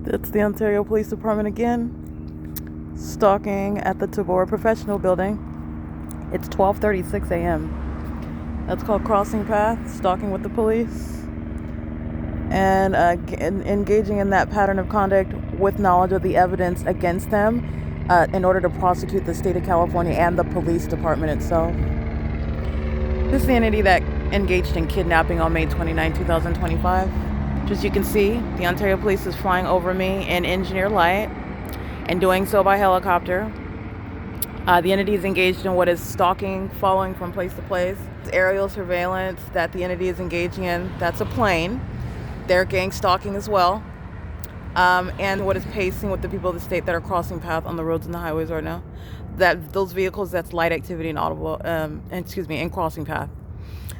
It's the Ontario Police Department again, stalking at the TABOR Professional Building. It's 12:36 a.m. That's called crossing path, stalking with the police, and engaging in that pattern of conduct with knowledge of the evidence against them in order to prosecute the state of California and the police department itself. This is the entity that engaged in kidnapping on May 29, 2025. As you can see, the Ontario Police is flying over me in engineer light and doing so by helicopter. The entity is engaged in what is stalking, following from place to place. It's aerial surveillance that the entity is engaging in. That's a plane. They're gang stalking as well. And what is pacing with the people of the state that are crossing path on the roads and the highways right now. Those vehicles, that's light activity and audible, in crossing path.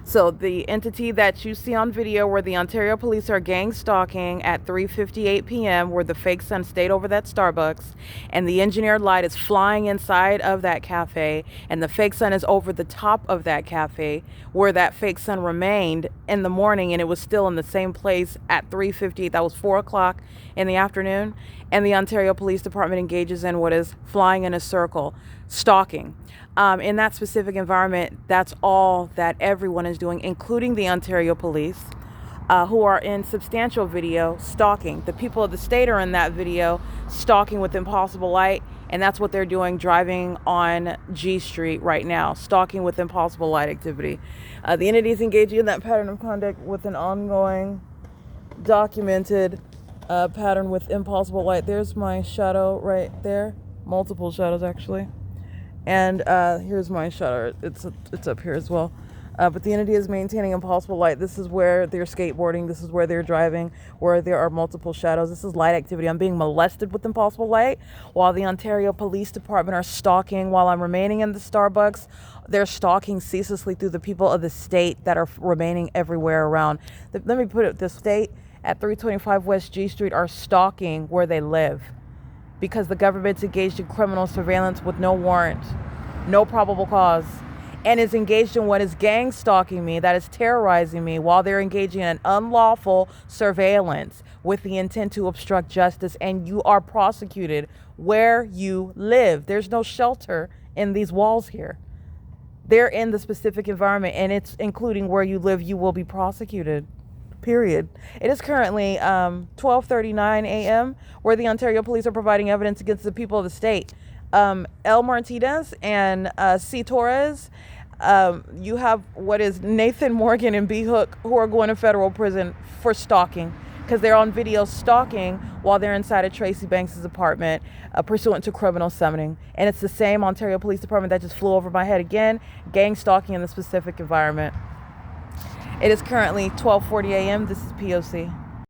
So the entity that you see on video where the Ontario Police are gang stalking at 3:58 p.m. where the fake sun stayed over that Starbucks and the engineered light is flying inside of that cafe and the fake sun is over the top of that cafe where that fake sun remained in the morning and it was still in the same place at 3:58. That was 4 o'clock in the afternoon. And the Ontario Police Department engages in what is flying in a circle, stalking. In that specific environment, that's all that everyone is doing, including the Ontario Police, who are in substantial video stalking. The people of the state are in that video stalking with impossible light, and that's what they're doing driving on G Street right now, stalking with impossible light activity. The entity is engaging in that pattern of conduct with an ongoing, documented pattern with impossible light. There's my shadow right there, multiple shadows actually. And here's my shadow. It's up here as well. But the entity is maintaining impossible light. This is where they're skateboarding. This is where they're driving, where there are multiple shadows. This is light activity. I'm being molested with impossible light while the Ontario Police Department are stalking. While I'm remaining in the Starbucks, they're stalking ceaselessly through the people of the state that are remaining everywhere around. Let me put it this: state at 325 West G Street are stalking where they live, because the government's engaged in criminal surveillance with no warrant, no probable cause, and is engaged in what is gang stalking me, that is terrorizing me, while they're engaging in unlawful surveillance with the intent to obstruct justice, and you are prosecuted where you live. There's no shelter in these walls here. They're in the specific environment, and it's including where you live, you will be prosecuted. Period. It is currently 12:39 a.m. where the Ontario Police are providing evidence against the people of the state. L. Martinez and C. Torres. You have what is Nathan Morgan and B. Hook, who are going to federal prison for stalking because they're on video stalking while they're inside of Tracy Banks' apartment pursuant to criminal summoning. And it's the same Ontario Police Department that just flew over my head again, gang stalking in the specific environment. It is currently 12:40 a.m. This is P.O.C.